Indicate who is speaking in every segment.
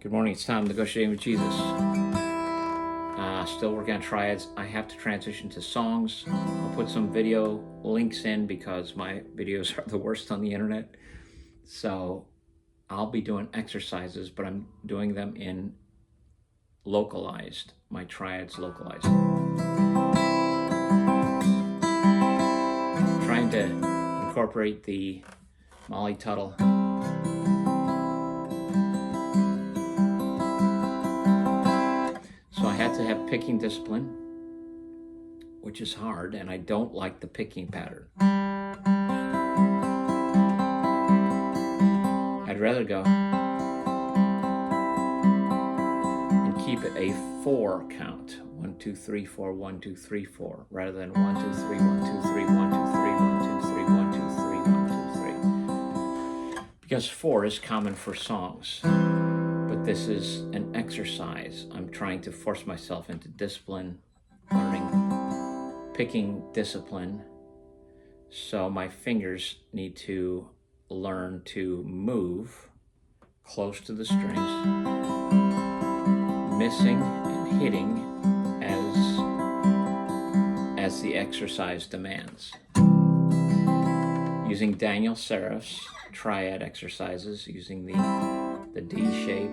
Speaker 1: Good morning, it's Tom, Negotiating with Jesus. Still working on triads. I have to transition to songs. I'll put some video links in because my videos are the worst on the internet. So I'll be doing exercises, but I'm doing them in localized, my triads localized. Trying to incorporate the Molly Tuttle to have picking discipline, which is hard, and I don't like the picking pattern. I'd rather go and keep it a 4 count. 1, 2, 3, 4, 1, 2, 3, 4, rather than 1, 2, 3, 1, 2, 3, 1, 2, 3, 1, 2, 3, 1, 2, 3, 1, 2, 3. Because 4 is common for songs. But this is an exercise. I'm trying to force myself into discipline, learning picking discipline. So my fingers need to learn to move close to the strings, missing and hitting as the exercise demands. Using Daniel Seriff's triad exercises, using the D shape,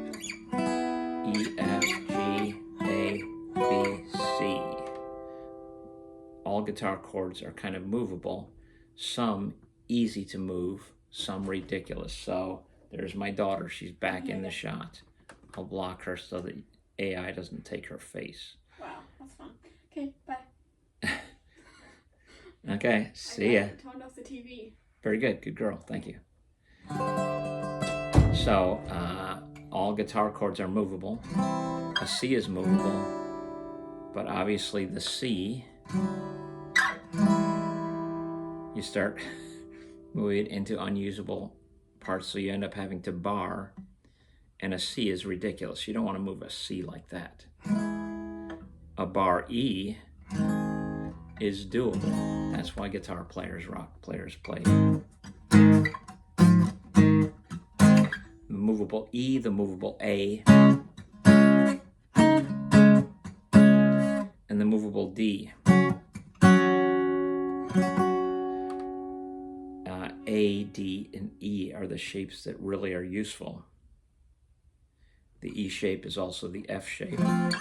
Speaker 1: E, F, G, A, B, C. All guitar chords are kind of movable, some easy to move, some ridiculous. So there's my daughter, she's back in the shot. I'll block her so that AI doesn't take her face.
Speaker 2: Wow, that's fun. Okay, bye.
Speaker 1: Okay, see ya.
Speaker 2: Turned off the TV.
Speaker 1: Very good, good girl, thank you. So, all guitar chords are movable. A C is movable, but obviously the C, you start moving it into unusable parts, so you end up having to bar, and a C is ridiculous. You don't want to move a C like that. A bar E is doable. That's why guitar players, rock players play the movable E, the movable A, and the movable D. A, D, and E are the shapes that really are useful. The E shape is also the F shape,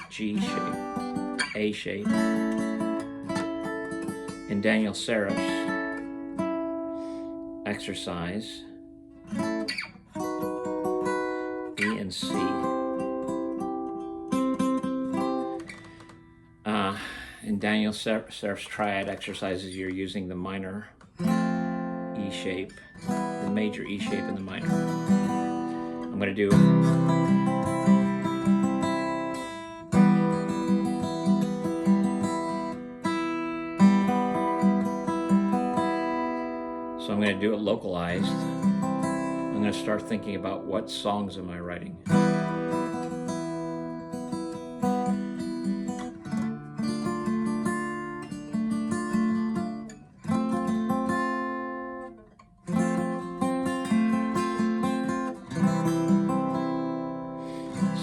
Speaker 1: G shape, A shape. In Daniel Seriff's exercise, E and C. In Daniel Seriff's triad exercises, you're using the minor E shape, the major E shape and the minor. I'm going to do I'm going to do it localized. I'm going to start thinking about what songs am I writing.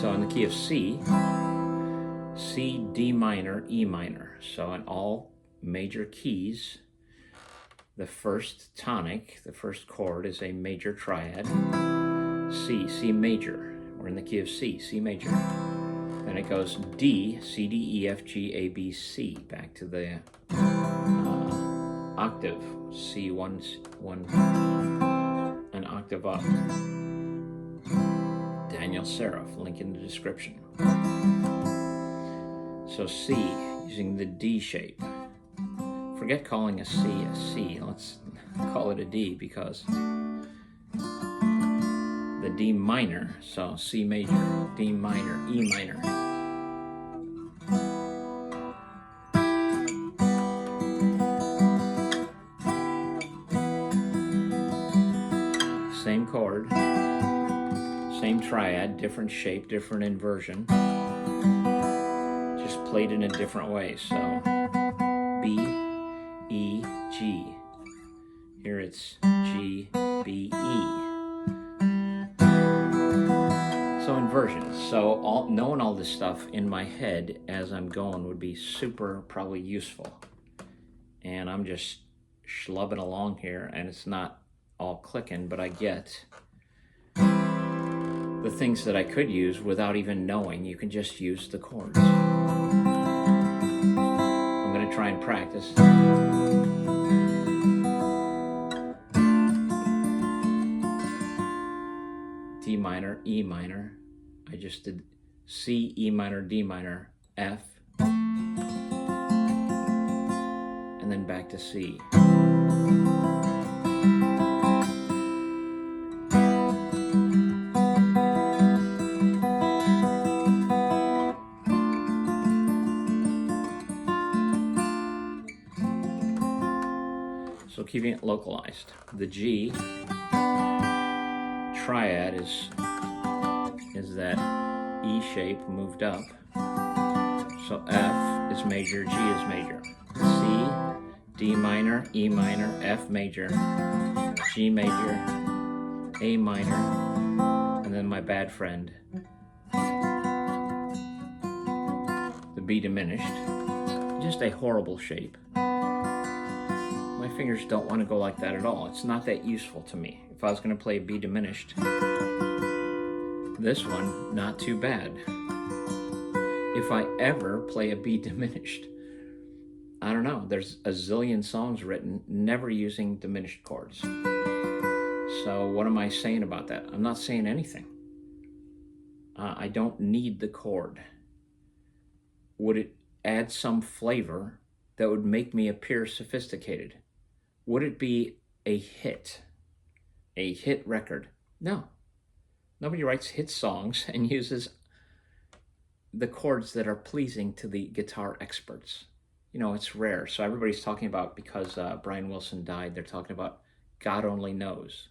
Speaker 1: So in the key of C, C, D minor, E minor. So in all major keys, the first tonic, the first chord, is a major triad. C, C major. We're in the key of C, C major. Then it goes D, C, D, E, F, G, A, B, C. Back to the octave. C, one, an octave up. Daniel Seriff, link in the description. So C, using the D shape. Forget calling a C, let's call it a D, because the D minor, so C major, D minor, E minor. Same chord, same triad, different shape, different inversion, just played in a different way. So B, E, G. Here it's G, B, E. So in different versions. So knowing all this stuff in my head as I'm going would be super probably useful. And I'm just schlubbing along here, and it's not all clicking, but I get the things that I could use without even knowing. You can just use the chords. I'm going to try and practice. D minor, E minor. I just did C, E minor, D minor, F, and then back to C. So keeping it localized. The G triad is that E shape moved up. So F is major, G is major. C, D minor, E minor, F major, G major, A minor, and then my bad friend, the B diminished. Just a horrible shape. My fingers don't want to go like that at all. It's not that useful to me. If I was going to play a B diminished, this one, not too bad. If I ever play a B diminished, I don't know, there's a zillion songs written never using diminished chords. So what am I saying about that? I'm not saying anything. I don't need the chord. Would it add some flavor that would make me appear sophisticated? Would it be a hit record? No. Nobody writes hit songs and uses the chords that are pleasing to the guitar experts. You know, it's rare. So everybody's talking about, because Brian Wilson died, they're talking about God Only Knows.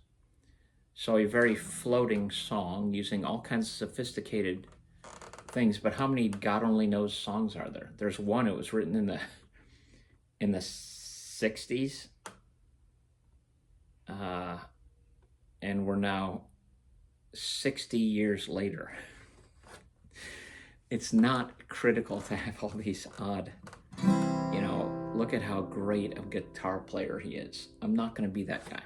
Speaker 1: So a very floating song using all kinds of sophisticated things. But how many God Only Knows songs are there? There's one. It was written in the 60s. And we're now 60 years later. It's not critical to have all these odd, look at how great a guitar player he is. I'm not going to be that guy.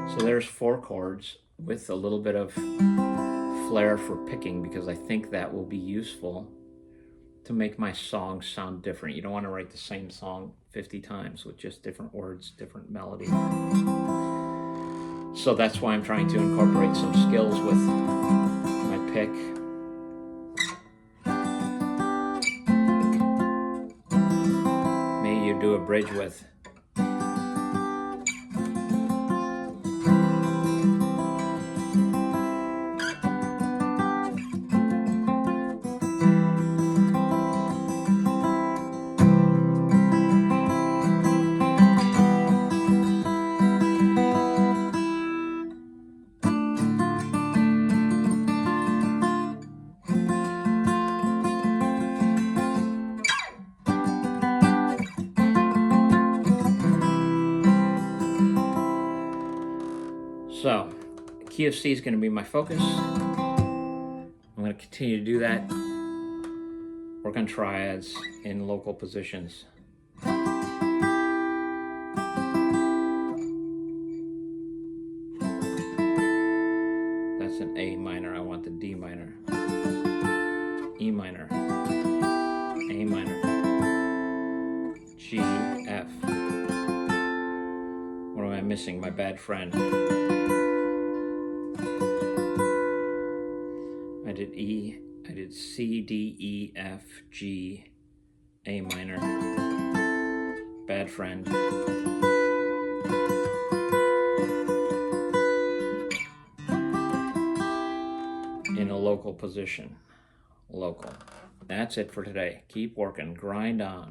Speaker 1: So there's 4 chords with a little bit of flair for picking, because I think that will be useful to make my song sound different. You don't want to write the same song 50 times with just different words, different melody. So that's why I'm trying to incorporate some skills with my pick. Maybe you do a bridge with So, key of C is going to be my focus. I'm going to continue to do that. Work on triads in local positions. That's an A minor. I want the D minor. E minor. A minor. G, F. What am I missing? My bad friend. I did E, I did C, D, E, F, G, A minor, bad friend. In a local position, local. That's it for today. Keep working, grind on.